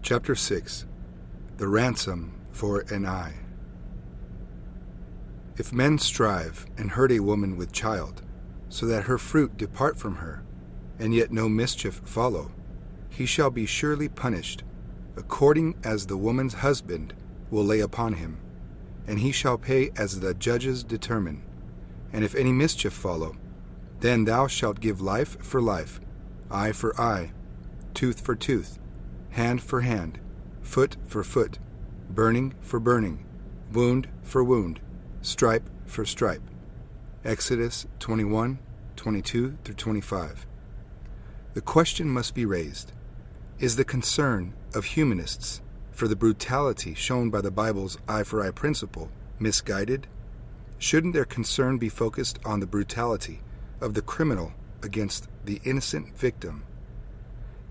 Chapter 6. The Ransom for an Eye. If men strive and hurt a woman with child, so that her fruit depart from her, and yet no mischief follow, he shall be surely punished, according as the woman's husband will lay upon him, and he shall pay as the judges determine. And if any mischief follow, then thou shalt give life for life, eye for eye, tooth for tooth, hand for hand, foot for foot, burning for burning, wound for wound, stripe for stripe. Exodus 21:22-25. The question must be raised: is the concern of humanists for the brutality shown by the Bible's eye for eye principle misguided? Shouldn't their concern be focused on the brutality of the criminal against the innocent victim?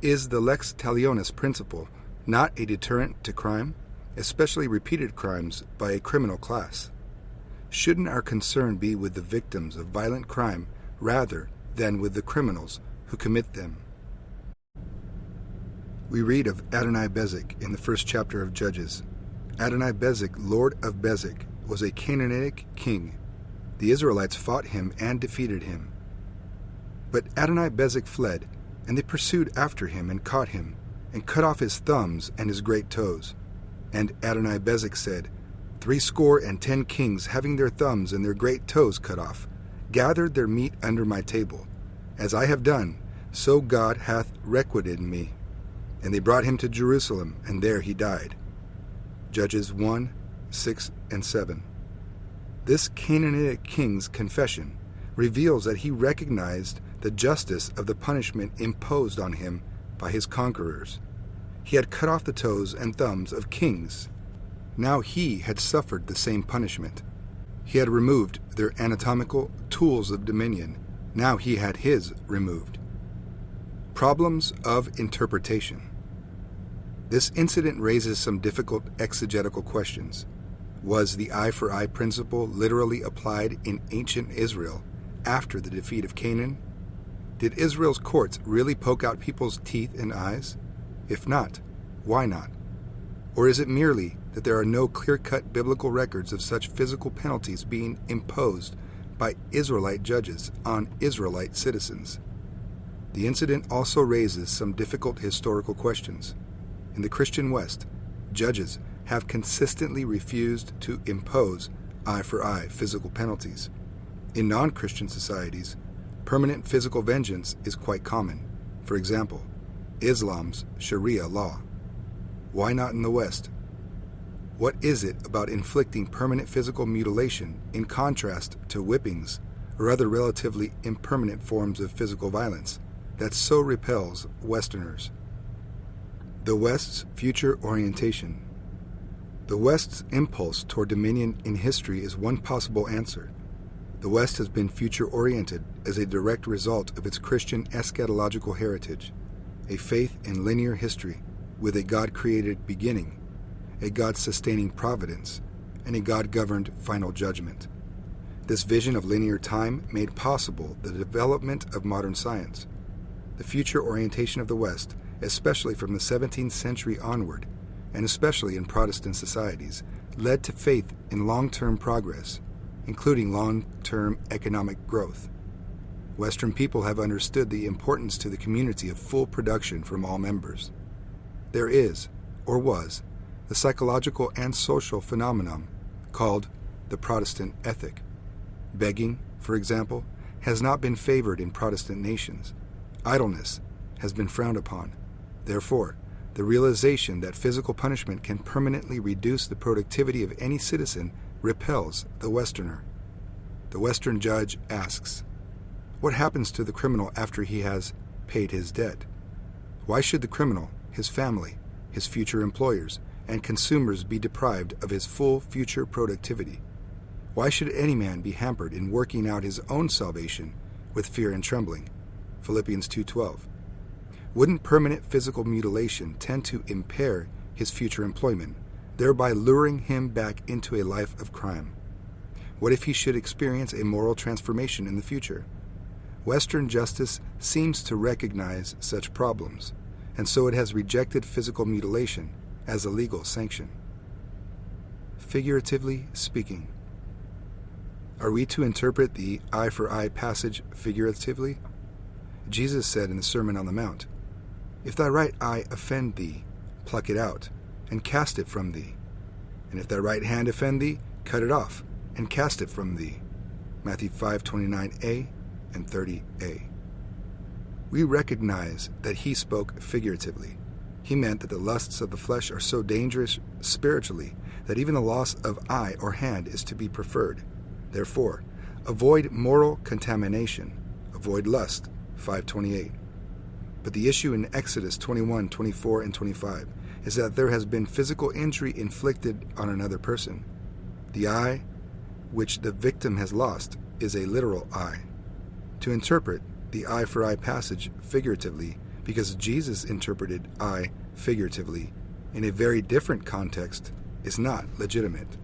Is the lex talionis principle not a deterrent to crime, especially repeated crimes by a criminal class? Shouldn't our concern be with the victims of violent crime rather than with the criminals who commit them? We read of Adonai-Bezek in the first chapter of Judges. Adonai-Bezek, lord of Bezek, was a Canaanitic king. The Israelites fought him and defeated him. But Adonai-Bezek fled, and they pursued after him and caught him, and cut off his thumbs and his great toes. And Adonai-Bezek said, 70 kings, having their thumbs and their great toes cut off, gathered their meat under my table. As I have done, so God hath requited me. And they brought him to Jerusalem, and there he died. Judges 1:6-7. This Canaanite king's confession reveals that he recognized the justice of the punishment imposed on him by his conquerors. He had cut off the toes and thumbs of kings. Now he had suffered the same punishment. He had removed their anatomical tools of dominion. Now he had his removed. Problems of interpretation. This incident raises some difficult exegetical questions. Was the eye for eye principle literally applied in ancient Israel after the defeat of Canaan? Did Israel's courts really poke out people's teeth and eyes? If not, why not? Or is it merely that there are no clear-cut biblical records of such physical penalties being imposed by Israelite judges on Israelite citizens? The incident also raises some difficult historical questions. In the Christian West, judges have consistently refused to impose eye for eye physical penalties. In non-Christian societies, permanent physical vengeance is quite common. For example, Islam's Sharia law. Why not in the West? What is it about inflicting permanent physical mutilation in contrast to whippings or other relatively impermanent forms of physical violence that so repels Westerners? The West's future orientation. The West's impulse toward dominion in history is one possible answer. The West has been future-oriented as a direct result of its Christian eschatological heritage, a faith in linear history with a God-created beginning, a God-sustaining providence, and a God-governed final judgment. This vision of linear time made possible the development of modern science. The future orientation of the West, especially from the 17th century onward, and especially in Protestant societies, led to faith in long-term progress, including long-term economic growth. Western people have understood the importance to the community of full production from all members. There is, or was, the psychological and social phenomenon called the Protestant ethic. Begging, for example, has not been favored in Protestant nations. Idleness has been frowned upon. Therefore, the realization that physical punishment can permanently reduce the productivity of any citizen repels the Westerner. The Western judge asks, what happens to the criminal after he has paid his debt? Why should the criminal, his family, his future employers, and consumers be deprived of his full future productivity? Why should any man be hampered in working out his own salvation with fear and trembling? Philippians 2:12. Wouldn't permanent physical mutilation tend to impair his future employment, thereby luring him back into a life of crime? What if he should experience a moral transformation in the future? Western justice seems to recognize such problems. and so it has rejected physical mutilation as a legal sanction. Figuratively speaking. Are we to interpret the eye for eye passage figuratively? Jesus said in the Sermon on the Mount, "If thy right eye offend thee, pluck it out, and cast it from thee. And if thy right hand offend thee, cut it off, and cast it from thee." Matthew 5:29a and 30a. We recognize that he spoke figuratively. He meant that the lusts of the flesh are so dangerous spiritually that even the loss of eye or hand is to be preferred. Therefore, avoid moral contamination, avoid lust, 5:28. But the issue in Exodus 21, 24, and 25 is that there has been physical injury inflicted on another person. The eye, which the victim has lost, is a literal eye. To interpret the eye for eye passage figuratively, because Jesus interpreted eye figuratively in a very different context, is not legitimate.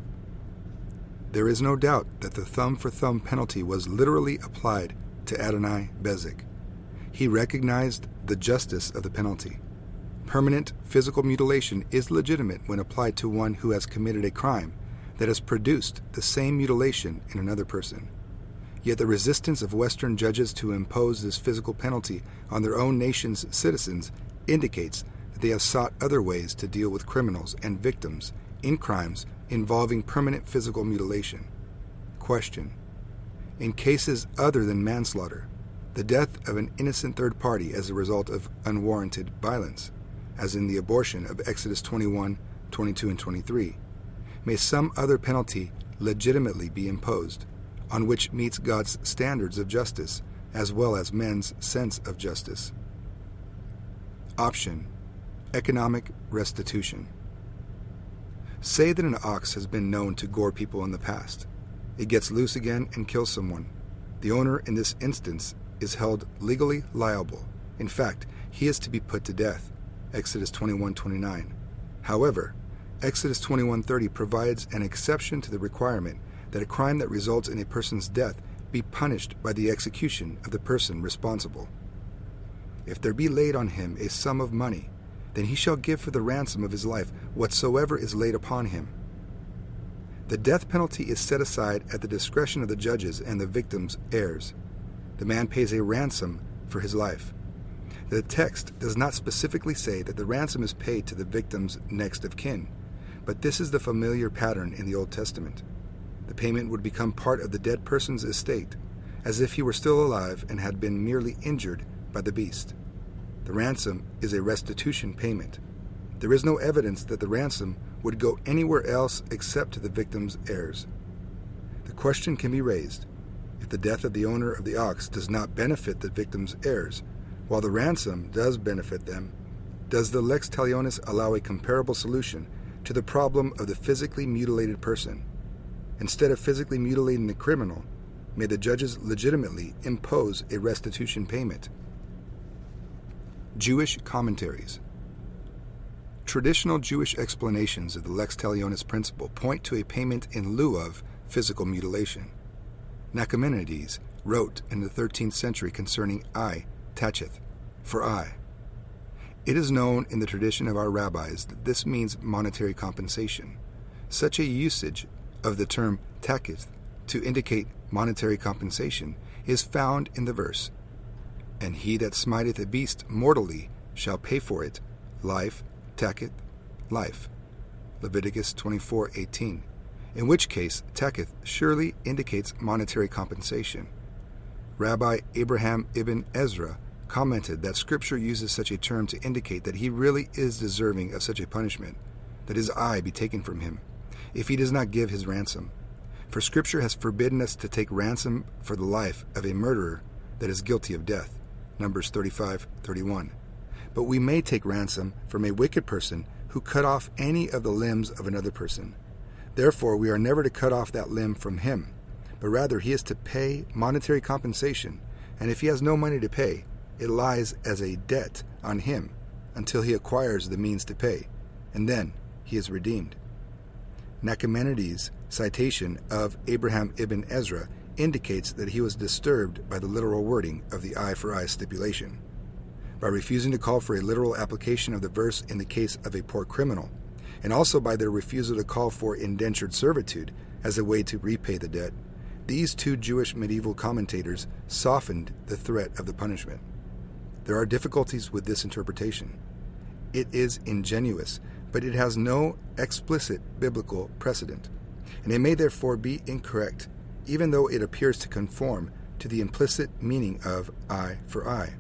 There is no doubt that the thumb for thumb penalty was literally applied to Adonai Bezek. He recognized the justice of the penalty. Permanent physical mutilation is legitimate when applied to one who has committed a crime that has produced the same mutilation in another person. Yet the resistance of Western judges to impose this physical penalty on their own nation's citizens indicates that they have sought other ways to deal with criminals and victims in crimes involving permanent physical mutilation. Question: in cases other than manslaughter, the death of an innocent third party as a result of unwarranted violence, as in the abortion of Exodus 21, 22, and 23, may some other penalty legitimately be imposed, on which meets God's standards of justice, as well as men's sense of justice? Option: economic restitution. Say that an ox has been known to gore people in the past. It gets loose again and kills someone. The owner in this instance is held legally liable. In fact, he is to be put to death. Exodus 21:29. However, Exodus 21:30 provides an exception to the requirement that a crime that results in a person's death be punished by the execution of the person responsible. If there be laid on him a sum of money, then he shall give for the ransom of his life whatsoever is laid upon him. The death penalty is set aside at the discretion of the judges and the victim's heirs. The man pays a ransom for his life. The text does not specifically say that the ransom is paid to the victim's next of kin, but this is the familiar pattern in the Old Testament. The payment would become part of the dead person's estate, as if he were still alive and had been merely injured by the beast. The ransom is a restitution payment. There is no evidence that the ransom would go anywhere else except to the victim's heirs. The question can be raised: if the death of the owner of the ox does not benefit the victim's heirs, while the ransom does benefit them, does the lex talionis allow a comparable solution to the problem of the physically mutilated person? Instead of physically mutilating the criminal, may the judges legitimately impose a restitution payment? Jewish commentaries. Traditional Jewish explanations of the lex talionis principle point to a payment in lieu of physical mutilation. Nachmanides wrote in the 13th century concerning eye, tacheth, for eye. It is known in the tradition of our rabbis that this means monetary compensation. Such a usage of the term tacheth to indicate monetary compensation is found in the verse, "And he that smiteth a beast mortally shall pay for it, life, tacheth, life." Leviticus 24:18, in which case tacheth surely indicates monetary compensation. Rabbi Abraham ibn Ezra commented that Scripture uses such a term to indicate that he really is deserving of such a punishment, that his eye be taken from him, if he does not give his ransom. For Scripture has forbidden us to take ransom for the life of a murderer that is guilty of death. Numbers 35:31. But we may take ransom from a wicked person who cut off any of the limbs of another person. Therefore, we are never to cut off that limb from him, but rather he is to pay monetary compensation, and if he has no money to pay, it lies as a debt on him until he acquires the means to pay, and then he is redeemed. Nachmanides' citation of Abraham ibn Ezra indicates that he was disturbed by the literal wording of the eye for eye stipulation. by refusing to call for a literal application of the verse in the case of a poor criminal, and also by their refusal to call for indentured servitude as a way to repay the debt. These two Jewish medieval commentators softened the threat of the punishment. There are difficulties with this interpretation. It is ingenuous, but it has no explicit biblical precedent, and it may therefore be incorrect, even though it appears to conform to the implicit meaning of eye for eye.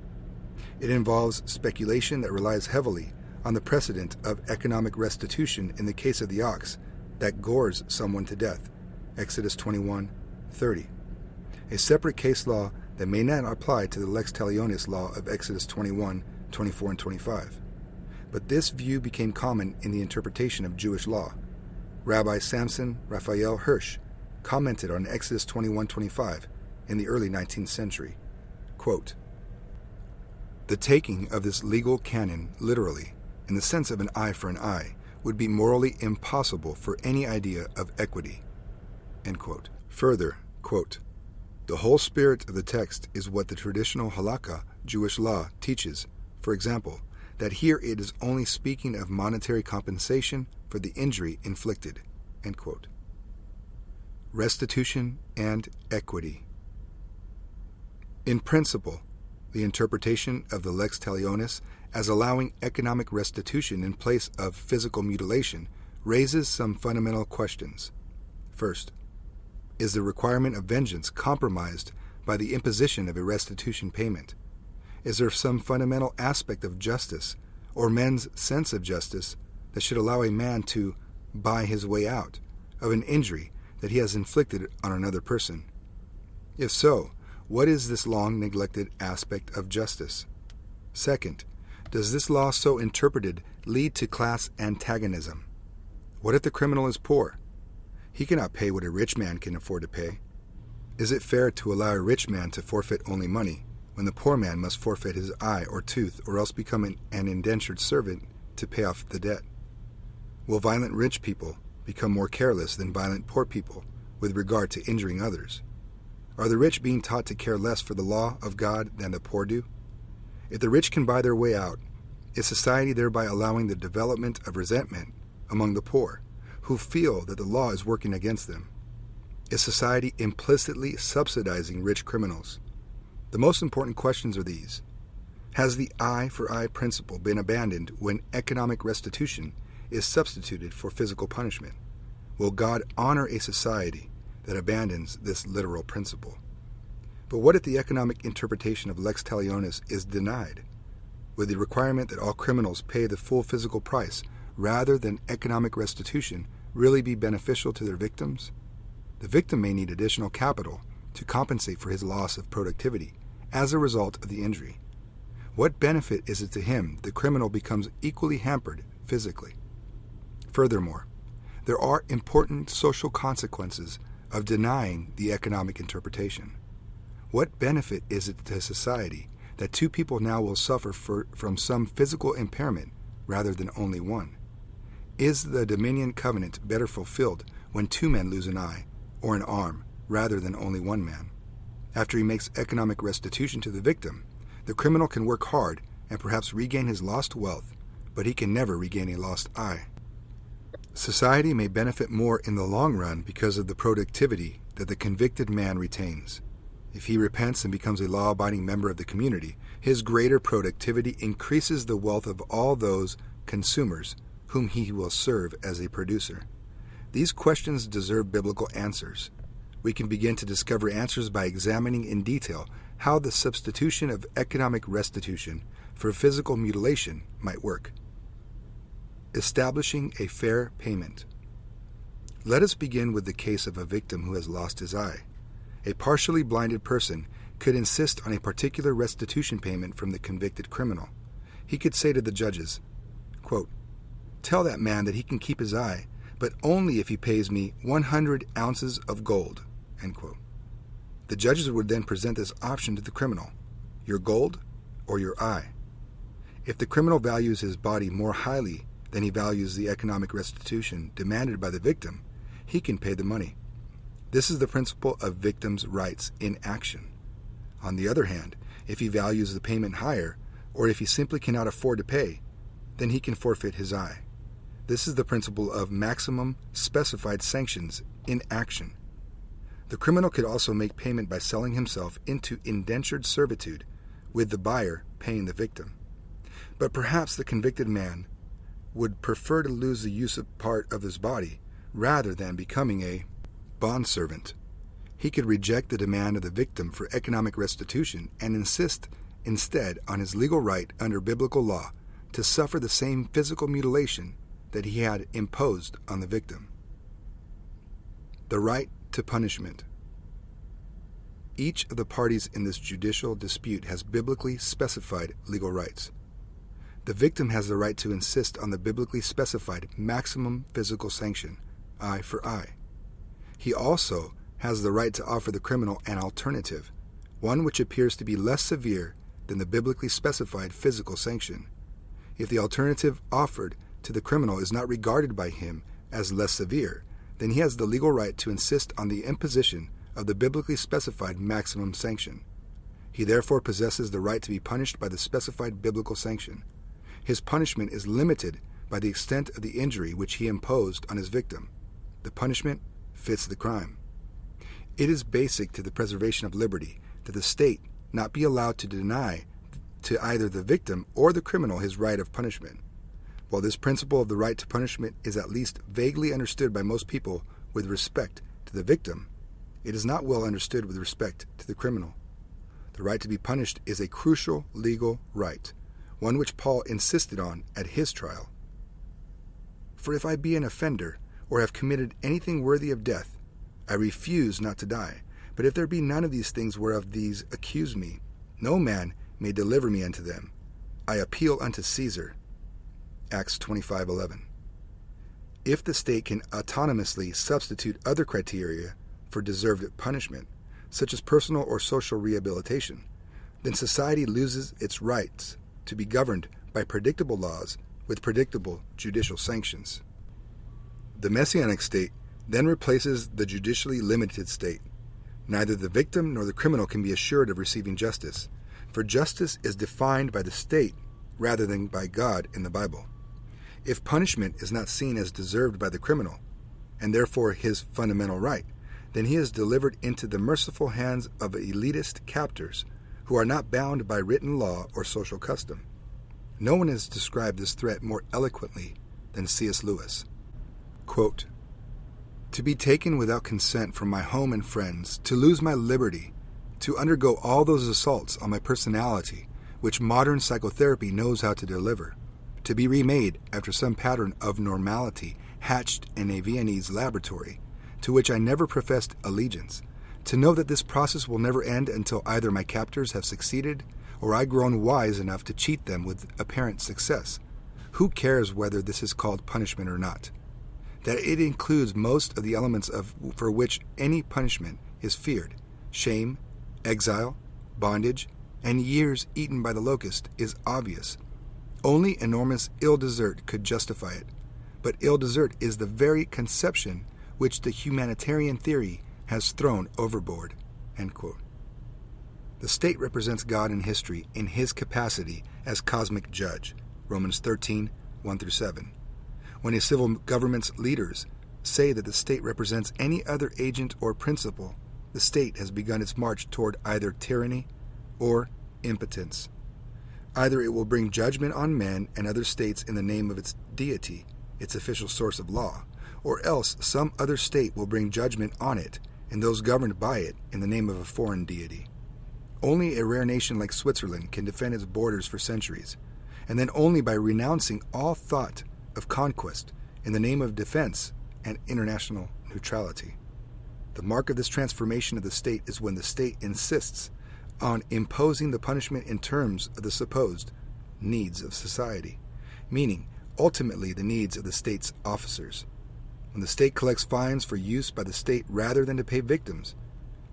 It involves speculation that relies heavily on the precedent of economic restitution in the case of the ox that gores someone to death, Exodus 21:30. A separate case law that may not apply to the lex talionis law of Exodus 21:24 and 25. But this view became common in the interpretation of Jewish law. Rabbi Samson Raphael Hirsch commented on Exodus 21:25 in the early 19th century. Quote, "The taking of this legal canon literally, in the sense of an eye for an eye, would be morally impossible for any idea of equity." End quote. Further, quote, "The whole spirit of the text is what the traditional halakha, Jewish law, teaches. For example, that here it is only speaking of monetary compensation for the injury inflicted." End quote. Restitution and equity. In principle, the interpretation of the lex talionis as allowing economic restitution in place of physical mutilation raises some fundamental questions. First, is the requirement of vengeance compromised by the imposition of a restitution payment? Is there some fundamental aspect of justice or men's sense of justice that should allow a man to buy his way out of an injury that he has inflicted on another person? If so, what is this long neglected aspect of justice? Second, does this law so interpreted lead to class antagonism? What if the criminal is poor? He cannot pay what a rich man can afford to pay. Is it fair to allow a rich man to forfeit only money when the poor man must forfeit his eye or tooth or else become an indentured servant to pay off the debt? Will violent rich people become more careless than violent poor people with regard to injuring others? Are the rich being taught to care less for the law of God than the poor do? If the rich can buy their way out, is society thereby allowing the development of resentment among the poor, who feel that the law is working against them? Is society implicitly subsidizing rich criminals? The most important questions are these. Has the eye for eye principle been abandoned when economic restitution is substituted for physical punishment? Will God honor a society that abandons this literal principle? But what if the economic interpretation of lex talionis is denied? Would the requirement that all criminals pay the full physical price rather than economic restitution really be beneficial to their victims? The victim may need additional capital to compensate for his loss of productivity as a result of the injury. What benefit is it to him the criminal becomes equally hampered physically? Furthermore, there are important social consequences of denying the economic interpretation. What benefit is it to society that two people now will suffer from some physical impairment rather than only one? Is the dominion covenant better fulfilled when two men lose an eye or an arm rather than only one man? After he makes economic restitution to the victim, the criminal can work hard and perhaps regain his lost wealth, but he can never regain a lost eye. Society may benefit more in the long run because of the productivity that the convicted man retains. If he repents and becomes a law-abiding member of the community, his greater productivity increases the wealth of all those consumers whom he will serve as a producer. These questions deserve biblical answers. We can begin to discover answers by examining in detail how the substitution of economic restitution for physical mutilation might work. Establishing a fair payment. Let us begin with the case of a victim who has lost his eye. A partially blinded person could insist on a particular restitution payment from the convicted criminal. He could say to the judges, quote, "Tell that man that he can keep his eye, but only if he pays me 100 ounces of gold." End quote. The judges would then present this option to the criminal: your gold or your eye. If the criminal values his body more highly than he values the economic restitution demanded by the victim, he can pay the money. This is the principle of victims' rights in action. On the other hand, if he values the payment higher, or if he simply cannot afford to pay, then he can forfeit his eye. This is the principle of maximum specified sanctions in action. The criminal could also make payment by selling himself into indentured servitude, with the buyer paying the victim. But perhaps the convicted man would prefer to lose the use of part of his body rather than becoming a bondservant. He could reject the demand of the victim for economic restitution and insist instead on his legal right under biblical law to suffer the same physical mutilation that he had imposed on the victim. The right to punishment. Each of the parties in this judicial dispute has biblically specified legal rights. The victim has the right to insist on the biblically specified maximum physical sanction, eye for eye. He also has the right to offer the criminal an alternative, one which appears to be less severe than the biblically specified physical sanction. If the alternative offered to the criminal is not regarded by him as less severe, then he has the legal right to insist on the imposition of the biblically specified maximum sanction. He therefore possesses the right to be punished by the specified biblical sanction. His punishment is limited by the extent of the injury which he imposed on his victim. The punishment fits the crime. It is basic to the preservation of liberty that the state not be allowed to deny to either the victim or the criminal his right of punishment. While this principle of the right to punishment is at least vaguely understood by most people with respect to the victim, it is not well understood with respect to the criminal. The right to be punished is a crucial legal right, one which Paul insisted on at his trial. For if I be an offender, or have committed anything worthy of death, I refuse not to die. But if there be none of these things whereof these accuse me, no man may deliver me unto them. I appeal unto Caesar. Acts 25:11. If the state can autonomously substitute other criteria for deserved punishment, such as personal or social rehabilitation, then society loses its rights to be governed by predictable laws with predictable judicial sanctions. The Messianic state then replaces the judicially limited state. Neither the victim nor the criminal can be assured of receiving justice, for justice is defined by the state rather than by God in the Bible. If punishment is not seen as deserved by the criminal, and therefore his fundamental right, then he is delivered into the merciful hands of elitist captors who are not bound by written law or social custom. No one has described this threat more eloquently than C.S. Lewis. Quote, "To be taken without consent from my home and friends, to lose my liberty, to undergo all those assaults on my personality which modern psychotherapy knows how to deliver, to be remade after some pattern of normality hatched in a Viennese laboratory, to which I never professed allegiance, to know that this process will never end until either my captors have succeeded or I grown wise enough to cheat them with apparent success. Who cares whether this is called punishment or not? That it includes most of the elements for which any punishment is feared, shame, exile, bondage, and years eaten by the locust, is obvious. Only enormous ill desert could justify it, but ill desert is the very conception which the humanitarian theory has thrown overboard." End quote. The state represents God in history in his capacity as cosmic judge, Romans 13, 1-7. When a civil government's leaders say that the state represents any other agent or principle, the state has begun its march toward either tyranny or impotence. Either it will bring judgment on men and other states in the name of its deity, its official source of law, or else some other state will bring judgment on it and those governed by it in the name of a foreign deity. Only a rare nation like Switzerland can defend its borders for centuries, and then only by renouncing all thought of conquest in the name of defense and international neutrality. The mark of this transformation of the state is when the state insists on imposing the punishment in terms of the supposed needs of society, meaning ultimately the needs of the state's officers. When the state collects fines for use by the state rather than to pay victims,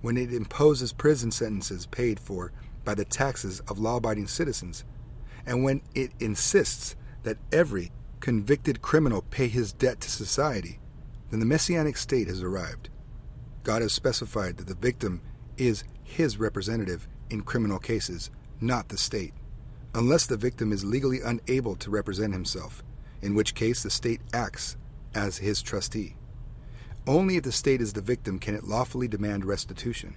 when it imposes prison sentences paid for by the taxes of law-abiding citizens, and when it insists that every convicted criminal pay his debt to society, then the Messianic state has arrived. God has specified that the victim is his representative in criminal cases, not the state. unless the victim is legally unable to represent himself, in which case the state acts as his trustee. Only if the state is the victim can it lawfully demand restitution.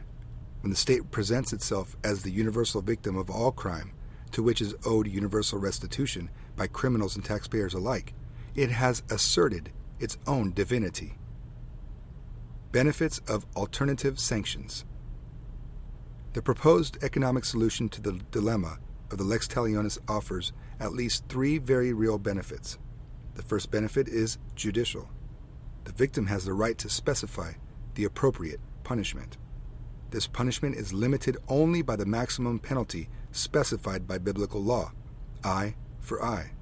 When the state presents itself as the universal victim of all crime, to which is owed universal restitution by criminals and taxpayers alike, it has asserted its own divinity. Benefits of alternative sanctions. The proposed economic solution to the dilemma of the lex talionis offers at least three very real benefits. The first benefit is judicial. The victim has the right to specify the appropriate punishment. This punishment is limited only by the maximum penalty specified by biblical law, eye for eye.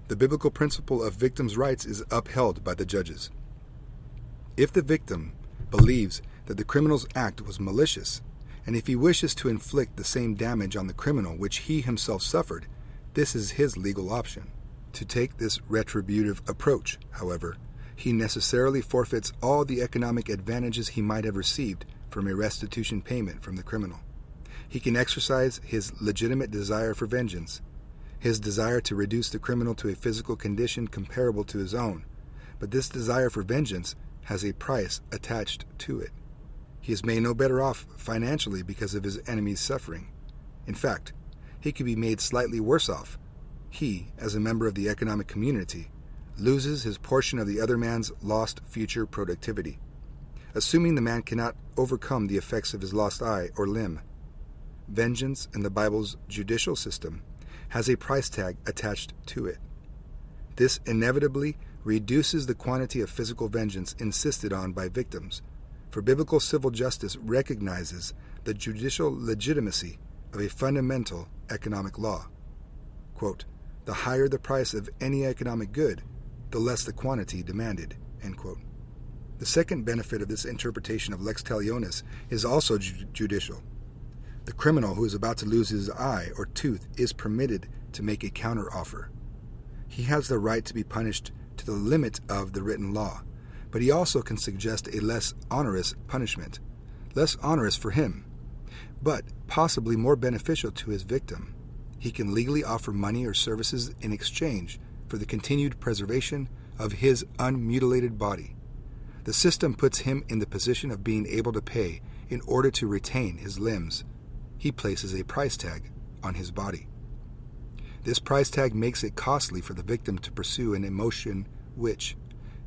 The biblical principle of victims' rights is upheld by the judges. If the victim believes that the criminal's act was malicious, and if he wishes to inflict the same damage on the criminal which he himself suffered, this is his legal option. To take this retributive approach, however, he necessarily forfeits all the economic advantages he might have received from a restitution payment from the criminal. He can exercise his legitimate desire for vengeance, his desire to reduce the criminal to a physical condition comparable to his own, but this desire for vengeance has a price attached to it. He is made no better off financially because of his enemy's suffering. In fact, he could be made slightly worse off. He, as a member of the economic community, loses his portion of the other man's lost future productivity, assuming the man cannot overcome the effects of his lost eye or limb. Vengeance in the Bible's judicial system has a price tag attached to it. This inevitably reduces the quantity of physical vengeance insisted on by victims, for biblical civil justice recognizes the judicial legitimacy of a fundamental economic law. Quote, "The higher the price of any economic good, the less the quantity demanded." End quote. The second benefit of this interpretation of lex talionis is also judicial. The criminal who is about to lose his eye or tooth is permitted to make a counteroffer. He has the right to be punished to the limit of the written law, but he also can suggest a less onerous punishment, less onerous for him, but possibly more beneficial to his victim. He can legally offer money or services in exchange for the continued preservation of his unmutilated body. The system puts him in the position of being able to pay in order to retain his limbs. He places a price tag on his body. This price tag makes it costly for the victim to pursue an emotion which,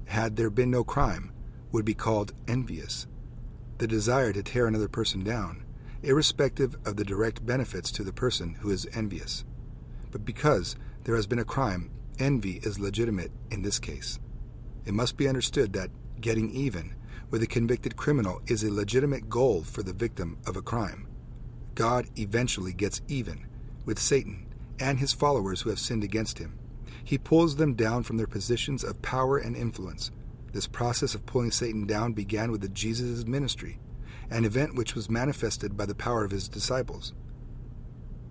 had there been no crime, would be called envious, the desire to tear another person down, irrespective of the direct benefits to the person who is envious. But because there has been a crime, envy is legitimate in this case. It must be understood that getting even with a convicted criminal is a legitimate goal for the victim of a crime. God eventually gets even with Satan and his followers who have sinned against him. He pulls them down from their positions of power and influence. This process of pulling Satan down began with Jesus' ministry, an event which was manifested by the power of his disciples.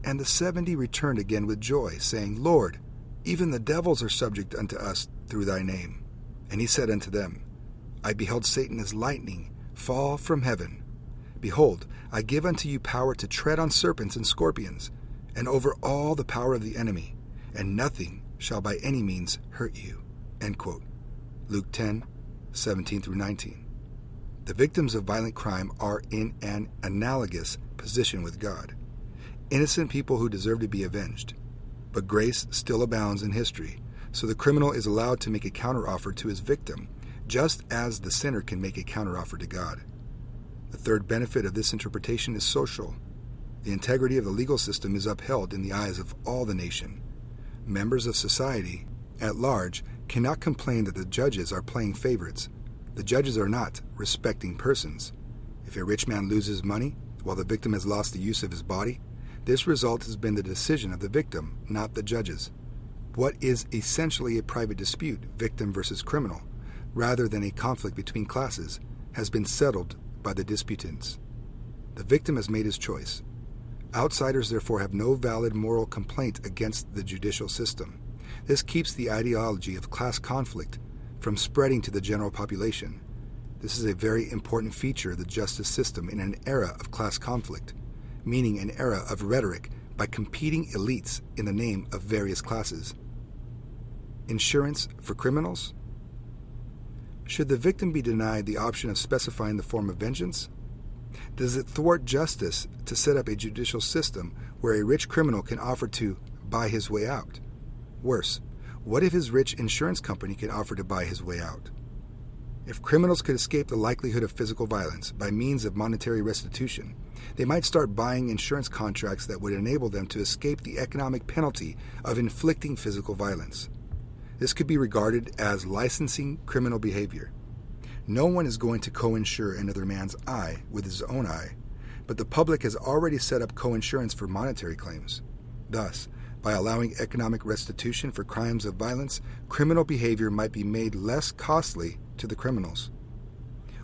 "And the 70 returned again with joy, saying, Lord, even the devils are subject unto us through thy name. And he said unto them, I beheld Satan as lightning fall from heaven. Behold, I give unto you power to tread on serpents and scorpions, and over all the power of the enemy, and nothing shall by any means hurt you." End quote. Luke 10:17-19. The victims of violent crime are in an analogous position with God, innocent people who deserve to be avenged. But grace still abounds in history, so the criminal is allowed to make a counteroffer to his victim, just as the sinner can make a counteroffer to God. The third benefit of this interpretation is social. The integrity of the legal system is upheld in the eyes of all the nation. Members of society at large cannot complain that the judges are playing favorites. The judges are not respecting persons. If a rich man loses money while the victim has lost the use of his body, this result has been the decision of the victim, not the judges. What is essentially a private dispute, victim versus criminal, rather than a conflict between classes, has been settled by the disputants. The victim has made his choice. Outsiders therefore have no valid moral complaint against the judicial system. This keeps the ideology of class conflict from spreading to the general population. This is a very important feature of the justice system in an era of class conflict, meaning an era of rhetoric by competing elites in the name of various classes. Insurance for criminals? Should the victim be denied the option of specifying the form of vengeance? Does it thwart justice to set up a judicial system where a rich criminal can offer to buy his way out? Worse, what if his rich insurance company can offer to buy his way out? If criminals could escape the likelihood of physical violence by means of monetary restitution, they might start buying insurance contracts that would enable them to escape the economic penalty of inflicting physical violence. This could be regarded as licensing criminal behavior. No one is going to co-insure another man's eye with his own eye, but the public has already set up co-insurance for monetary claims. Thus, by allowing economic restitution for crimes of violence, criminal behavior might be made less costly to the criminals.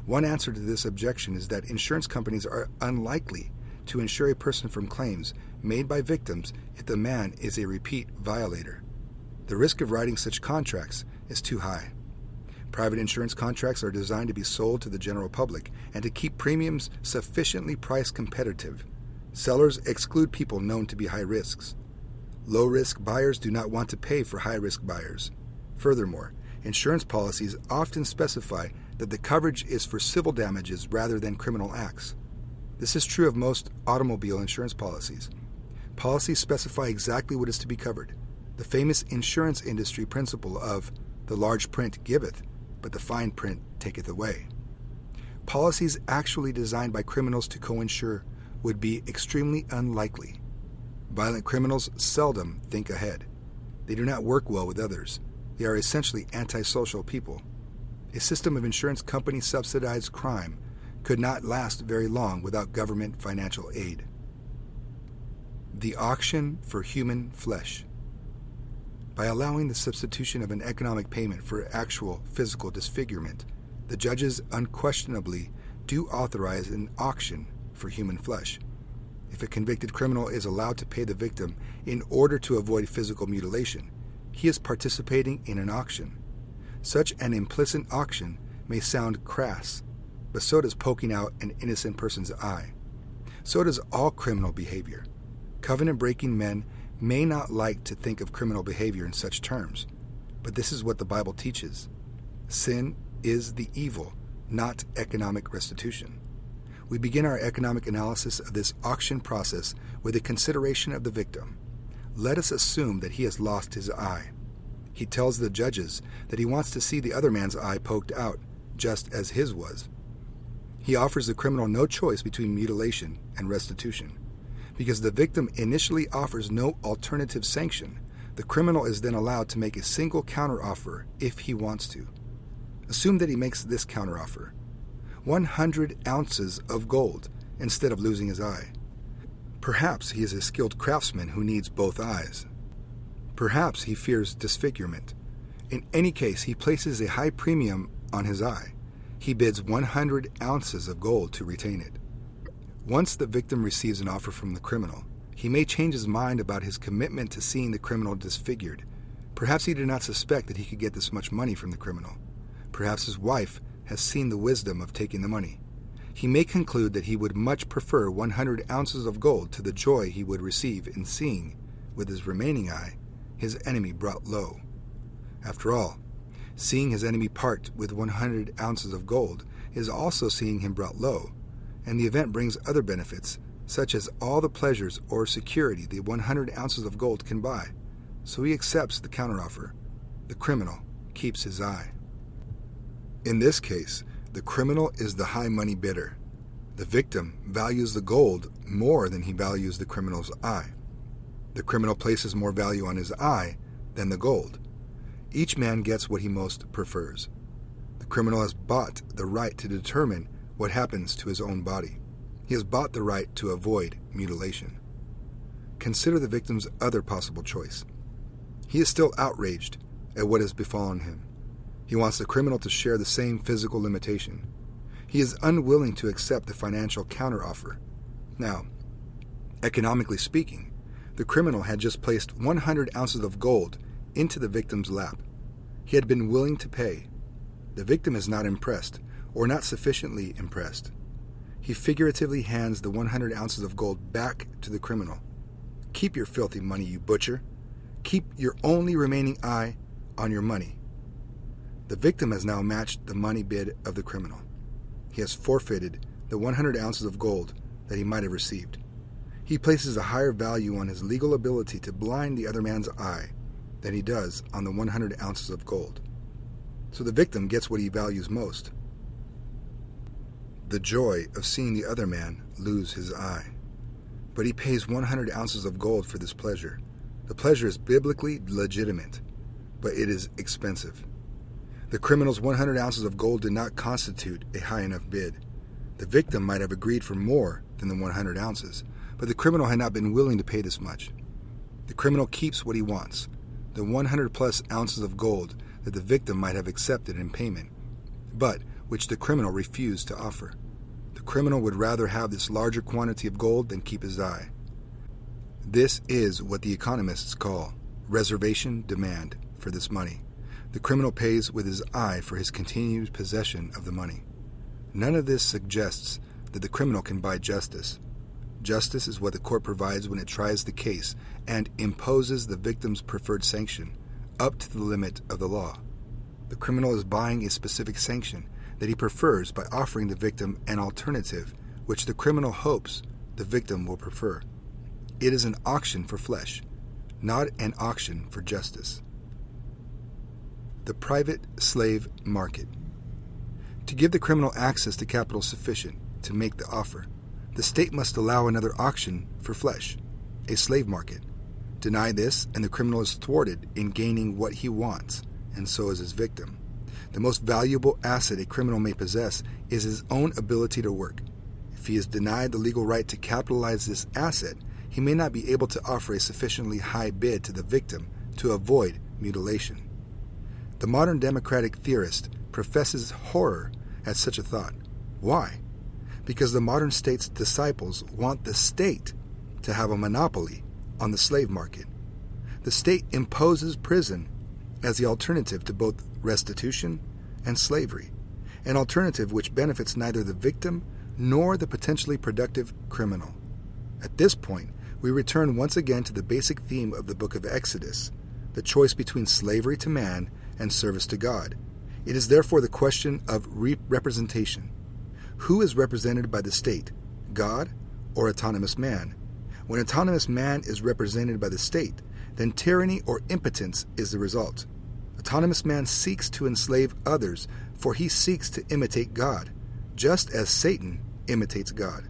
One answer to this objection is that insurance companies are unlikely to insure a person from claims made by victims if the man is a repeat violator. The risk of writing such contracts is too high. Private insurance contracts are designed to be sold to the general public and to keep premiums sufficiently price competitive. Sellers exclude people known to be high risks. Low-risk buyers do not want to pay for high-risk buyers. Furthermore, insurance policies often specify that the coverage is for civil damages rather than criminal acts. This is true of most automobile insurance policies. Policies specify exactly what is to be covered. The famous insurance industry principle of the large print giveth, but the fine print taketh away. Policies actually designed by criminals to co-insure would be extremely unlikely. Violent criminals seldom think ahead. They do not work well with others. They are essentially antisocial people. A system of insurance company-subsidized crime could not last very long without government financial aid. The auction for human flesh. By allowing the substitution of an economic payment for actual physical disfigurement, the judges unquestionably do authorize an auction for human flesh. If a convicted criminal is allowed to pay the victim in order to avoid physical mutilation, he is participating in an auction. Such an implicit auction may sound crass, but so does poking out an innocent person's eye. So does all criminal behavior. Covenant-breaking men may not like to think of criminal behavior in such terms, but this is what the Bible teaches. Sin is the evil, not economic restitution. We begin our economic analysis of this auction process with a consideration of the victim. Let us assume that he has lost his eye. He tells the judges that he wants to see the other man's eye poked out, just as his was. He offers the criminal no choice between mutilation and restitution. Because the victim initially offers no alternative sanction, the criminal is then allowed to make a single counteroffer if he wants to. Assume that he makes this counteroffer: 100 ounces of gold instead of losing his eye. Perhaps he is a skilled craftsman who needs both eyes. Perhaps he fears disfigurement. In any case, he places a high premium on his eye. He bids 100 ounces of gold to retain it. Once the victim receives an offer from the criminal, he may change his mind about his commitment to seeing the criminal disfigured. Perhaps he did not suspect that he could get this much money from the criminal. Perhaps his wife has seen the wisdom of taking the money. He may conclude that he would much prefer 100 ounces of gold to the joy he would receive in seeing, with his remaining eye, his enemy brought low. After all, seeing his enemy part with 100 ounces of gold is also seeing him brought low, and the event brings other benefits, such as all the pleasures or security the 100 ounces of gold can buy. So he accepts the counteroffer. The criminal keeps his eye. In this case, the criminal is the high money bidder. The victim values the gold more than he values the criminal's eye. The criminal places more value on his eye than the gold. Each man gets what he most prefers. The criminal has bought the right to determine what happens to his own body. He has bought the right to avoid mutilation. Consider the victim's other possible choice. He is still outraged at what has befallen him. He wants the criminal to share the same physical limitation. He is unwilling to accept the financial counteroffer. Now, economically speaking, the criminal had just placed 100 ounces of gold into the victim's lap. He had been willing to pay. The victim is not impressed, or not sufficiently impressed. He figuratively hands the 100 ounces of gold back to the criminal. Keep your filthy money, you butcher. Keep your only remaining eye on your money. The victim has now matched the money bid of the criminal. He has forfeited the 100 ounces of gold that he might have received. He places a higher value on his legal ability to blind the other man's eye than he does on the 100 ounces of gold. So the victim gets what he values most: the joy of seeing the other man lose his eye. But he pays 100 ounces of gold for this pleasure. The pleasure is biblically legitimate, but it is expensive. The criminal's 100 ounces of gold did not constitute a high enough bid. The victim might have agreed for more than the 100 ounces, but the criminal had not been willing to pay this much. The criminal keeps what he wants, the 100 plus ounces of gold that the victim might have accepted in payment, but which the criminal refused to offer. The criminal would rather have this larger quantity of gold than keep his eye. This is what the economists call reservation demand for this money. The criminal pays with his eye for his continued possession of the money. None of this suggests that the criminal can buy justice. Justice is what the court provides when it tries the case and imposes the victim's preferred sanction up to the limit of the law. The criminal is buying a specific sanction that he prefers by offering the victim an alternative which the criminal hopes the victim will prefer. It is an auction for flesh, not an auction for justice. The private slave market. To give the criminal access to capital sufficient to make the offer, the state must allow another auction for flesh, a slave market. Deny this, and the criminal is thwarted in gaining what he wants, and so is his victim. The most valuable asset a criminal may possess is his own ability to work. If he is denied the legal right to capitalize this asset, he may not be able to offer a sufficiently high bid to the victim to avoid mutilation. The modern democratic theorist professes horror at such a thought. Why? Because the modern state's disciples want the state to have a monopoly on the slave market. The state imposes prison as the alternative to both restitution and slavery, an alternative which benefits neither the victim nor the potentially productive criminal. At this point, we return once again to the basic theme of the book of Exodus, the choice between slavery to man and service to God. It is therefore the question of representation. Who is represented by the state, God or autonomous man? When autonomous man is represented by the state, then tyranny or impotence is the result. Autonomous man seeks to enslave others, for he seeks to imitate God, just as Satan imitates God.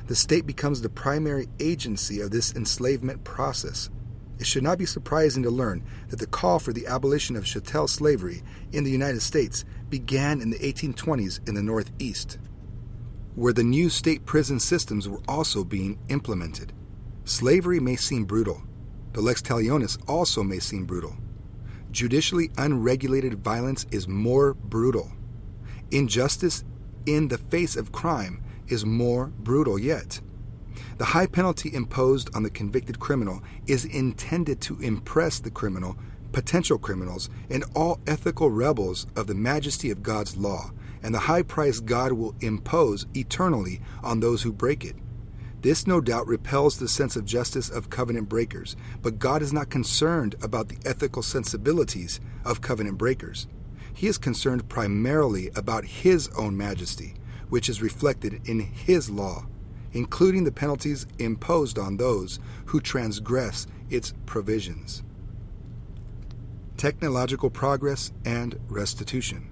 The state becomes the primary agency of this enslavement process. It should not be surprising to learn that the call for the abolition of chattel slavery in the United States began in the 1820s in the Northeast, where the new state prison systems were also being implemented. Slavery may seem brutal. The lex talionis also may seem brutal. Judicially unregulated violence is more brutal. Injustice in the face of crime is more brutal yet. The high penalty imposed on the convicted criminal is intended to impress the criminal, potential criminals, and all ethical rebels of the majesty of God's law, and the high price God will impose eternally on those who break it. This no doubt repels the sense of justice of covenant breakers, but God is not concerned about the ethical sensibilities of covenant breakers. He is concerned primarily about His own majesty, which is reflected in His law, including the penalties imposed on those who transgress its provisions. Technological progress and restitution.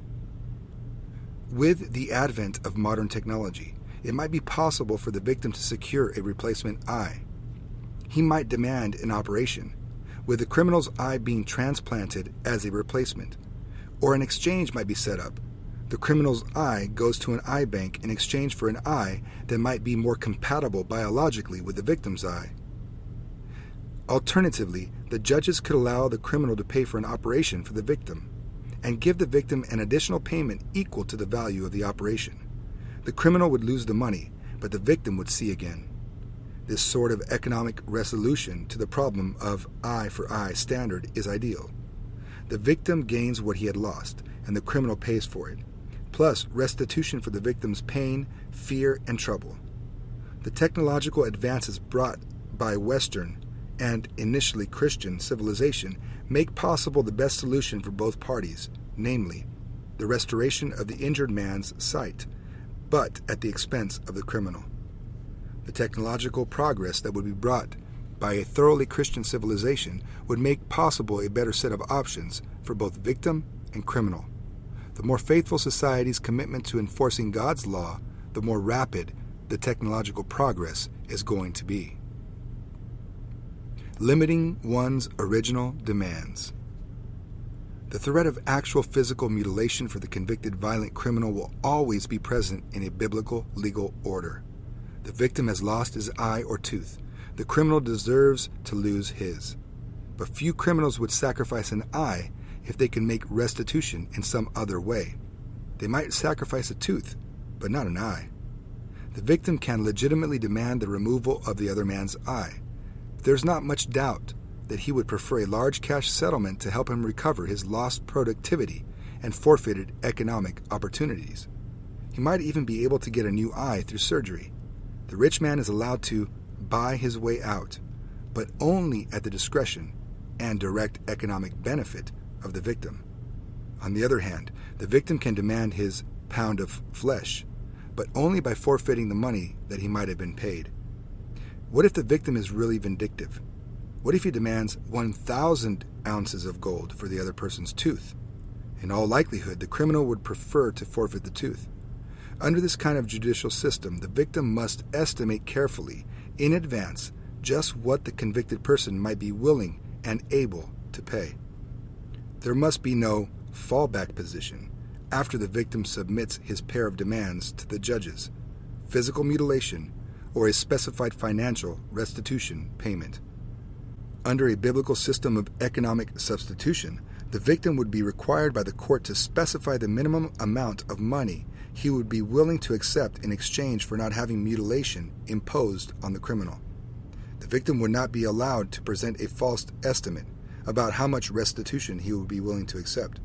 With the advent of modern technology, it might be possible for the victim to secure a replacement eye. He might demand an operation, with the criminal's eye being transplanted as a replacement, or an exchange might be set up. The criminal's eye goes to an eye bank in exchange for an eye that might be more compatible biologically with the victim's eye. Alternatively, the judges could allow the criminal to pay for an operation for the victim and give the victim an additional payment equal to the value of the operation. The criminal would lose the money, but the victim would see again. This sort of economic resolution to the problem of eye for eye standard is ideal. The victim gains what he had lost, and the criminal pays for it, plus restitution for the victim's pain, fear, and trouble. The technological advances brought by Western and initially Christian civilization make possible the best solution for both parties, namely, the restoration of the injured man's sight, but at the expense of the criminal. The technological progress that would be brought by a thoroughly Christian civilization would make possible a better set of options for both victim and criminal. The more faithful society's commitment to enforcing God's law, the more rapid the technological progress is going to be. Limiting one's original demands. The threat of actual physical mutilation for the convicted violent criminal will always be present in a biblical legal order. The victim has lost his eye or tooth. The criminal deserves to lose his. But few criminals would sacrifice an eye if they can make restitution in some other way. They might sacrifice a tooth, but not an eye. The victim can legitimately demand the removal of the other man's eye. There's not much doubt that he would prefer a large cash settlement to help him recover his lost productivity and forfeited economic opportunities. He might even be able to get a new eye through surgery. The rich man is allowed to buy his way out, but only at the discretion and direct economic benefit of the victim. On the other hand, the victim can demand his pound of flesh, but only by forfeiting the money that he might have been paid. What if the victim is really vindictive? What if he demands 1,000 ounces of gold for the other person's tooth? In all likelihood, the criminal would prefer to forfeit the tooth. Under this kind of judicial system, the victim must estimate carefully, in advance, just what the convicted person might be willing and able to pay. There must be no fallback position after the victim submits his pair of demands to the judges: physical mutilation or a specified financial restitution payment. Under a biblical system of economic substitution, the victim would be required by the court to specify the minimum amount of money he would be willing to accept in exchange for not having mutilation imposed on the criminal. The victim would not be allowed to present a false estimate about how much restitution he would be willing to accept.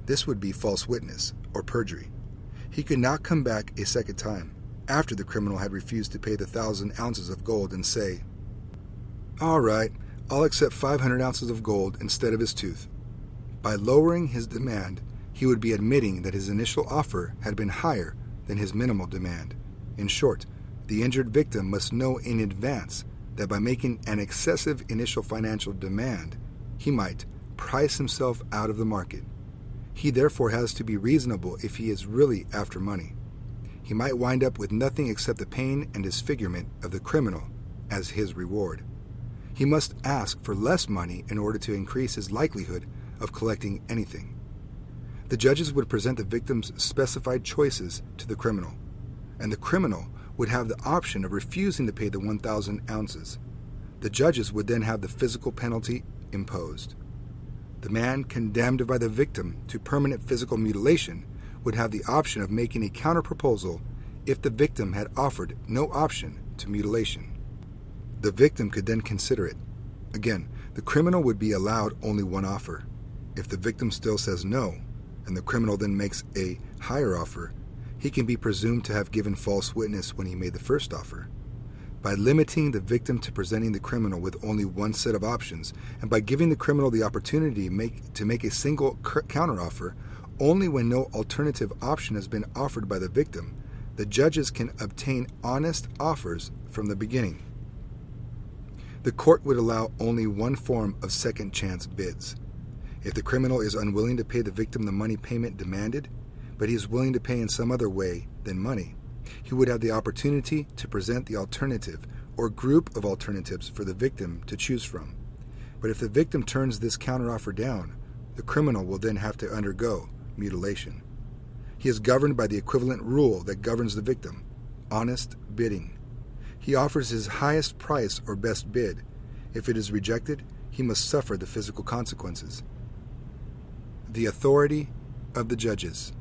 This would be false witness or perjury. He could not come back a second time after the criminal had refused to pay the 1,000 ounces of gold and say, "All right, I'll accept 500 ounces of gold instead of his tooth." By lowering his demand, he would be admitting that his initial offer had been higher than his minimal demand. In short, the injured victim must know in advance that by making an excessive initial financial demand, he might price himself out of the market. He therefore has to be reasonable if he is really after money. He might wind up with nothing except the pain and disfigurement of the criminal as his reward. He must ask for less money in order to increase his likelihood of collecting anything. The judges would present the victim's specified choices to the criminal, and the criminal would have the option of refusing to pay the 1,000 ounces. The judges would then have the physical penalty imposed. The man condemned by the victim to permanent physical mutilation would have the option of making a counterproposal if the victim had offered no option to mutilation. The victim could then consider it. Again, the criminal would be allowed only one offer. If the victim still says no, and the criminal then makes a higher offer, he can be presumed to have given false witness when he made the first offer. By limiting the victim to presenting the criminal with only one set of options, and by giving the criminal the opportunity to make a single counteroffer only when no alternative option has been offered by the victim, the judges can obtain honest offers from the beginning. The court would allow only one form of second chance bids. If the criminal is unwilling to pay the victim the money payment demanded, but he is willing to pay in some other way than money, he would have the opportunity to present the alternative or group of alternatives for the victim to choose from. But if the victim turns this counteroffer down, the criminal will then have to undergo mutilation. He is governed by the equivalent rule that governs the victim: honest bidding. He offers his highest price or best bid. If it is rejected, he must suffer the physical consequences. The authority of the judges.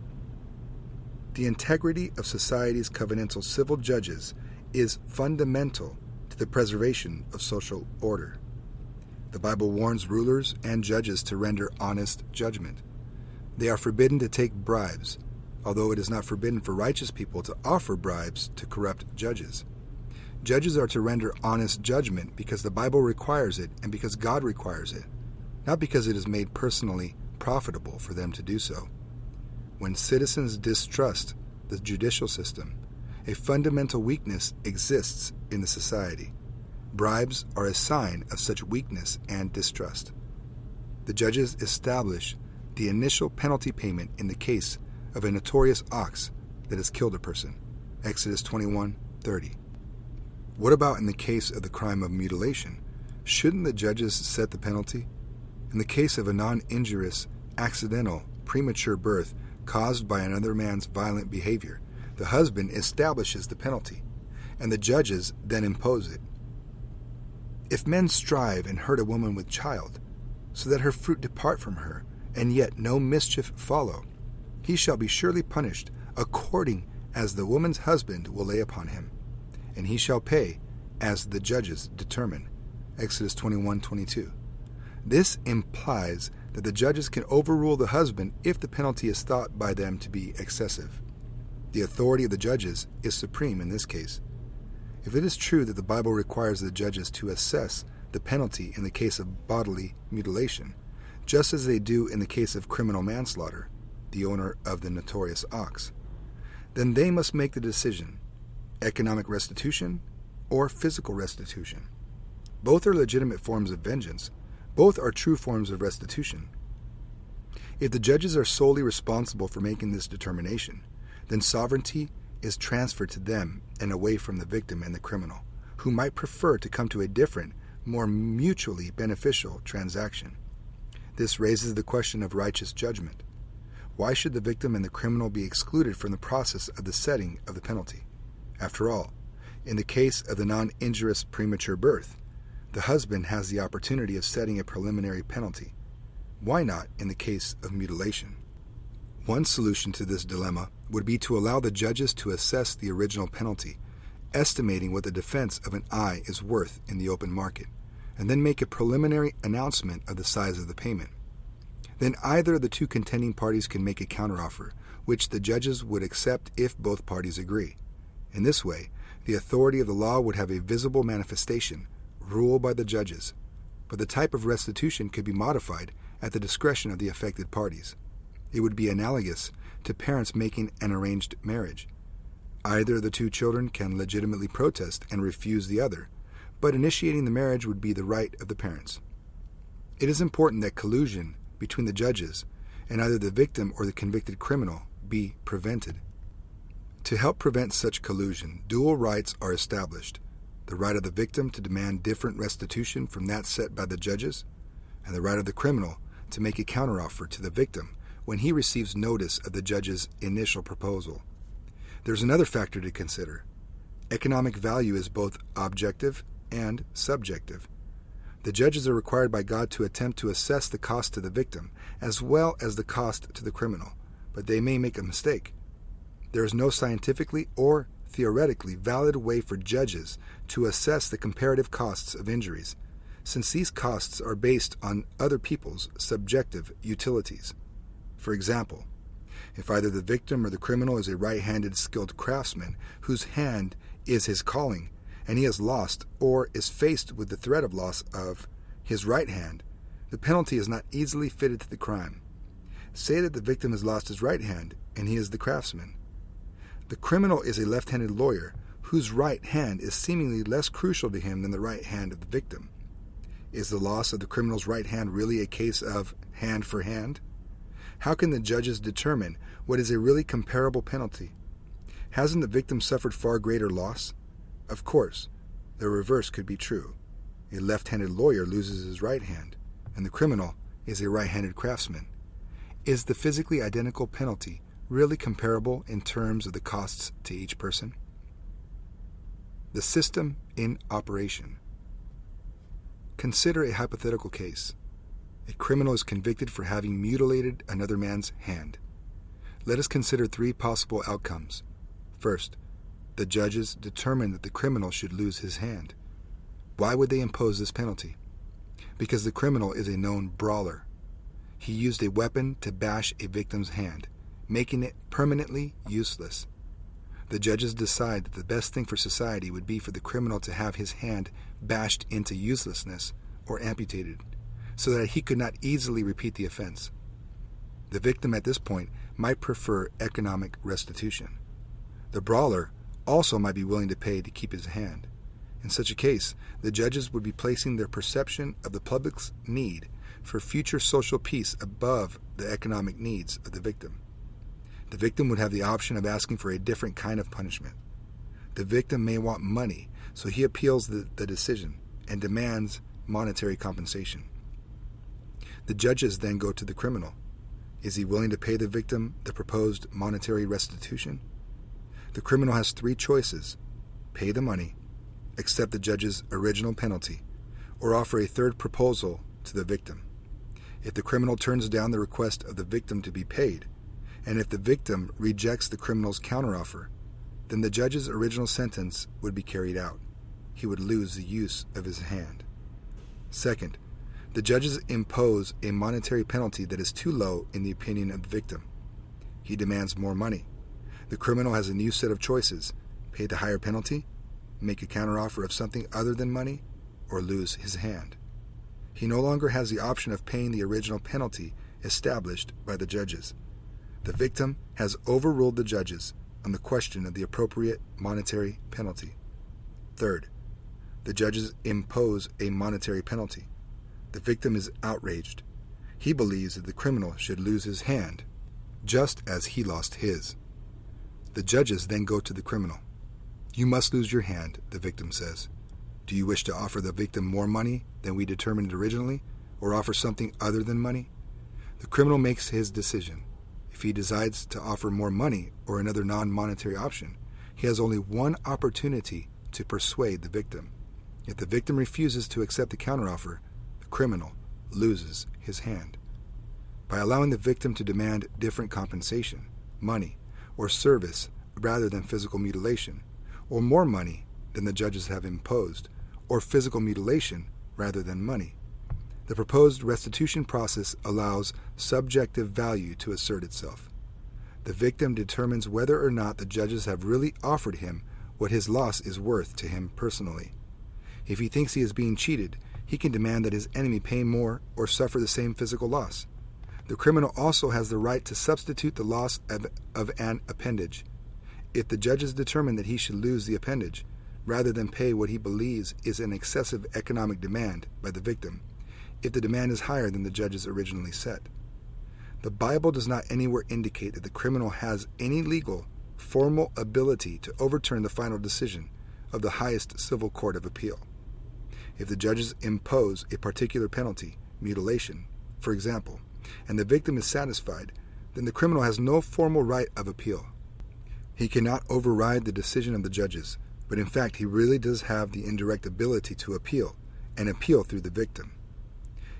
The integrity of society's covenantal civil judges is fundamental to the preservation of social order. The Bible warns rulers and judges to render honest judgment. They are forbidden to take bribes, although it is not forbidden for righteous people to offer bribes to corrupt judges. Judges are to render honest judgment because the Bible requires it and because God requires it, not because it is made personally profitable for them to do so. When citizens distrust the judicial system, a fundamental weakness exists in the society. Bribes are a sign of such weakness and distrust. The judges establish the initial penalty payment in the case of a notorious ox that has killed a person. Exodus 21:30. What about in the case of the crime of mutilation? Shouldn't the judges set the penalty? In the case of a non-injurious, accidental, premature birth caused by another man's violent behavior, the husband establishes the penalty, and the judges then impose it. If men strive and hurt a woman with child, so that her fruit depart from her, and yet no mischief follow, he shall be surely punished according as the woman's husband will lay upon him, and he shall pay as the judges determine. Exodus 21:22. This implies that the judges can overrule the husband if the penalty is thought by them to be excessive. The authority of the judges is supreme in this case. If it is true that the Bible requires the judges to assess the penalty in the case of bodily mutilation, just as they do in the case of criminal manslaughter, the owner of the notorious ox, then they must make the decision: economic restitution or physical restitution. Both are legitimate forms of vengeance. Both are true forms of restitution. If the judges are solely responsible for making this determination, then sovereignty is transferred to them and away from the victim and the criminal, who might prefer to come to a different, more mutually beneficial transaction. This raises the question of righteous judgment. Why should the victim and the criminal be excluded from the process of the setting of the penalty? After all, in the case of the non-injurious premature birth, the husband has the opportunity of setting a preliminary penalty. Why not in the case of mutilation? One solution to this dilemma would be to allow the judges to assess the original penalty, estimating what the defense of an eye is worth in the open market, and then make a preliminary announcement of the size of the payment. Then either of the two contending parties can make a counteroffer, which the judges would accept if both parties agree. In this way, the authority of the law would have a visible manifestation, ruled by the judges, but the type of restitution could be modified at the discretion of the affected parties. It would be analogous to parents making an arranged marriage. Either of the two children can legitimately protest and refuse the other, but initiating the marriage would be the right of the parents. It is important that collusion between the judges and either the victim or the convicted criminal be prevented. To help prevent such collusion, dual rights are established: the right of the victim to demand different restitution from that set by the judges, and the right of the criminal to make a counteroffer to the victim when he receives notice of the judge's initial proposal. There's another factor to consider. Economic value is both objective and subjective. The judges are required by God to attempt to assess the cost to the victim as well as the cost to the criminal, but they may make a mistake. There is no scientifically or theoretically valid way for judges to assess the comparative costs of injuries, since these costs are based on other people's subjective utilities. For example, if either the victim or the criminal is a right-handed skilled craftsman whose hand is his calling, and he has lost or is faced with the threat of loss of his right hand, the penalty is not easily fitted to the crime. Say that the victim has lost his right hand and he is the craftsman. The criminal is a left-handed lawyer whose right hand is seemingly less crucial to him than the right hand of the victim. Is the loss of the criminal's right hand really a case of hand for hand? How can the judges determine what is a really comparable penalty? Hasn't the victim suffered far greater loss? Of course, the reverse could be true. A left-handed lawyer loses his right hand, and the criminal is a right-handed craftsman. Is the physically identical penalty really comparable in terms of the costs to each person? The system in operation. Consider a hypothetical case. A criminal is convicted for having mutilated another man's hand. Let us consider three possible outcomes. First, the judges determine that the criminal should lose his hand. Why would they impose this penalty? Because the criminal is a known brawler. He used a weapon to bash a victim's hand, making it permanently useless. The judges decide that the best thing for society would be for the criminal to have his hand bashed into uselessness or amputated, so that he could not easily repeat the offense. The victim at this point might prefer economic restitution. The brawler also might be willing to pay to keep his hand. In such a case, the judges would be placing their perception of the public's need for future social peace above the economic needs of the victim. The victim would have the option of asking for a different kind of punishment. The victim may want money, so he appeals the decision and demands monetary compensation. The judges then go to the criminal. Is he willing to pay the victim the proposed monetary restitution? The criminal has three choices: pay the money, accept the judge's original penalty, or offer a third proposal to the victim. If the criminal turns down the request of the victim to be paid, and if the victim rejects the criminal's counteroffer, then the judge's original sentence would be carried out. He would lose the use of his hand. Second, the judges impose a monetary penalty that is too low in the opinion of the victim. He demands more money. The criminal has a new set of choices: pay the higher penalty, make a counteroffer of something other than money, or lose his hand. He no longer has the option of paying the original penalty established by the judges. The victim has overruled the judges on the question of the appropriate monetary penalty. Third, the judges impose a monetary penalty. The victim is outraged. He believes that the criminal should lose his hand, just as he lost his. The judges then go to the criminal. You must lose your hand, the victim says. Do you wish to offer the victim more money than we determined originally, or offer something other than money? The criminal makes his decision. If he decides to offer more money or another non-monetary option, he has only one opportunity to persuade the victim. If the victim refuses to accept the counteroffer, the criminal loses his hand. By allowing the victim to demand different compensation, money, or service rather than physical mutilation, or more money than the judges have imposed, or physical mutilation rather than money, the proposed restitution process allows subjective value to assert itself. The victim determines whether or not the judges have really offered him what his loss is worth to him personally. If he thinks he is being cheated, he can demand that his enemy pay more or suffer the same physical loss. The criminal also has the right to substitute the loss of an appendage. If the judges determine that he should lose the appendage, rather than pay what he believes is an excessive economic demand by the victim, if the demand is higher than the judges originally set. The Bible does not anywhere indicate that the criminal has any legal, formal ability to overturn the final decision of the highest civil court of appeal. If the judges impose a particular penalty, mutilation, for example, and the victim is satisfied, then the criminal has no formal right of appeal. He cannot override the decision of the judges, but in fact he really does have the indirect ability to appeal, and appeal through the victim.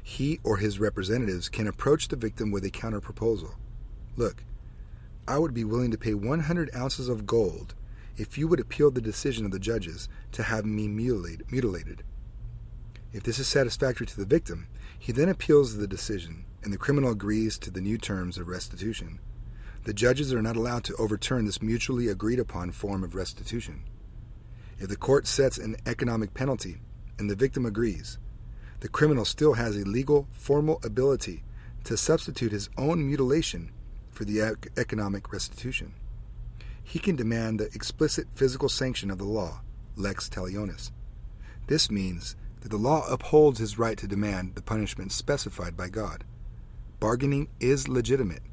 He or his representatives can approach the victim with a counter-proposal. Look, I would be willing to pay 100 ounces of gold if you would appeal the decision of the judges to have me mutilated. If this is satisfactory to the victim, he then appeals the decision, and the criminal agrees to the new terms of restitution. The judges are not allowed to overturn this mutually agreed-upon form of restitution. If the court sets an economic penalty and the victim agrees, the criminal still has a legal, formal ability to substitute his own mutilation for the economic restitution. He can demand the explicit physical sanction of the law, lex talionis. This means that the law upholds his right to demand the punishment specified by God. Bargaining is legitimate,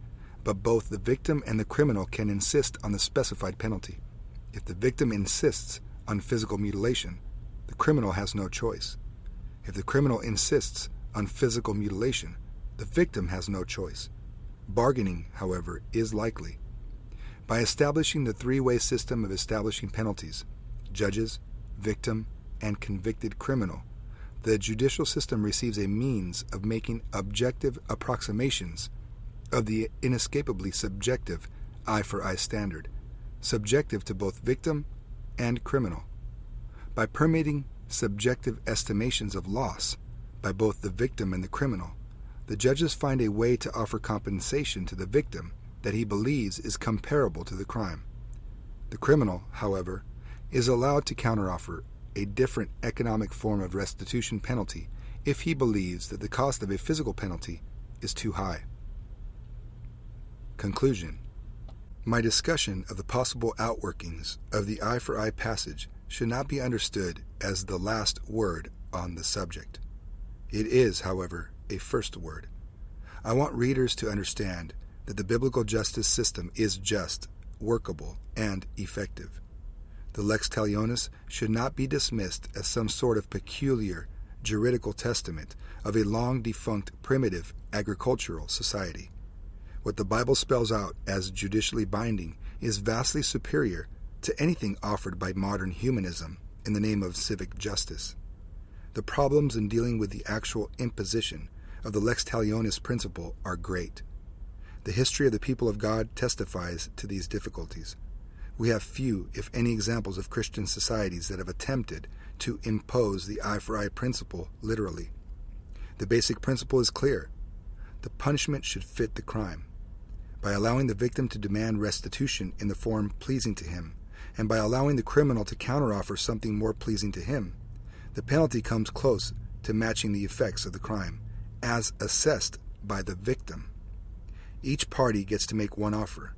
but both the victim and the criminal can insist on the specified penalty. If the victim insists on physical mutilation, the criminal has no choice. If the criminal insists on physical mutilation, the victim has no choice. Bargaining, however, is likely. By establishing the three-way system of establishing penalties, judges, victim, and convicted criminal, the judicial system receives a means of making objective approximations of the inescapably subjective eye-for-eye standard, subjective to both victim and criminal. By permitting subjective estimations of loss by both the victim and the criminal, the judges find a way to offer compensation to the victim that he believes is comparable to the crime. The criminal, however, is allowed to counteroffer a different economic form of restitution penalty if he believes that the cost of a physical penalty is too high. Conclusion. My discussion of the possible outworkings of the eye for eye passage should not be understood as the last word on the subject. It is, however, a first word. I want readers to understand that the biblical justice system is just, workable, and effective. The lex talionis should not be dismissed as some sort of peculiar juridical testament of a long-defunct primitive agricultural society. What the Bible spells out as judicially binding is vastly superior to anything offered by modern humanism in the name of civic justice. The problems in dealing with the actual imposition of the lex talionis principle are great. The history of the people of God testifies to these difficulties. We have few, if any, examples of Christian societies that have attempted to impose the eye for eye principle literally. The basic principle is clear. The punishment should fit the crime. By allowing the victim to demand restitution in the form pleasing to him, and by allowing the criminal to counteroffer something more pleasing to him, the penalty comes close to matching the effects of the crime, as assessed by the victim. Each party gets to make one offer.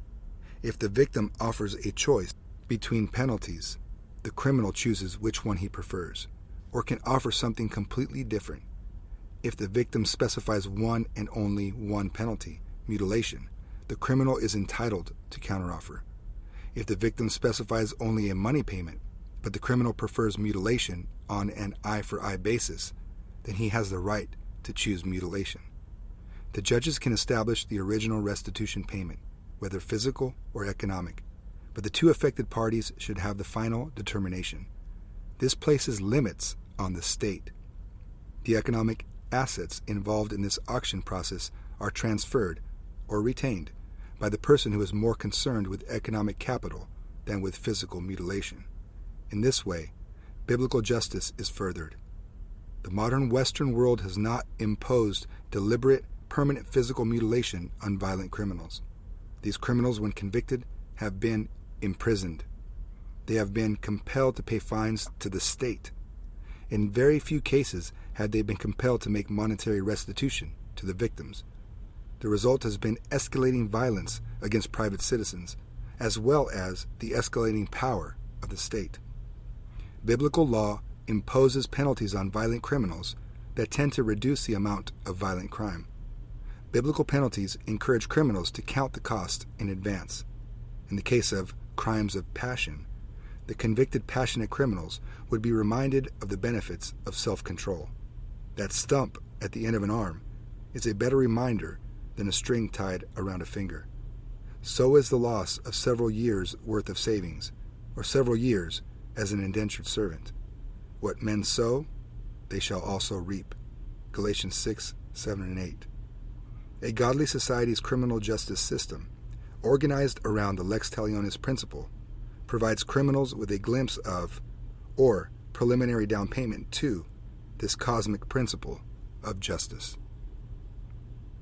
If the victim offers a choice between penalties, the criminal chooses which one he prefers, or can offer something completely different. If the victim specifies one and only one penalty, mutilation, the criminal is entitled to counteroffer. If the victim specifies only a money payment, but the criminal prefers mutilation on an eye-for-eye basis, then he has the right to choose mutilation. The judges can establish the original restitution payment, whether physical or economic, but the two affected parties should have the final determination. This places limits on the state. The economic assets involved in this auction process are transferred or retained by the person who is more concerned with economic capital than with physical mutilation. In this way, biblical justice is furthered. The modern Western world has not imposed deliberate, permanent physical mutilation on violent criminals. These criminals, when convicted, have been imprisoned. They have been compelled to pay fines to the state. In very few cases had they been compelled to make monetary restitution to the victims. The result has been escalating violence against private citizens, as well as the escalating power of the state. Biblical law imposes penalties on violent criminals that tend to reduce the amount of violent crime. Biblical penalties encourage criminals to count the cost in advance. In the case of crimes of passion, the convicted passionate criminals would be reminded of the benefits of self-control. That stump at the end of an arm is a better reminder than a string tied around a finger. So is the loss of several years' worth of savings, or several years as an indentured servant. What men sow, they shall also reap. Galatians 6, 7, and 8. A godly society's criminal justice system, organized around the lex talionis principle, provides criminals with a glimpse of, or preliminary down payment to, this cosmic principle of justice.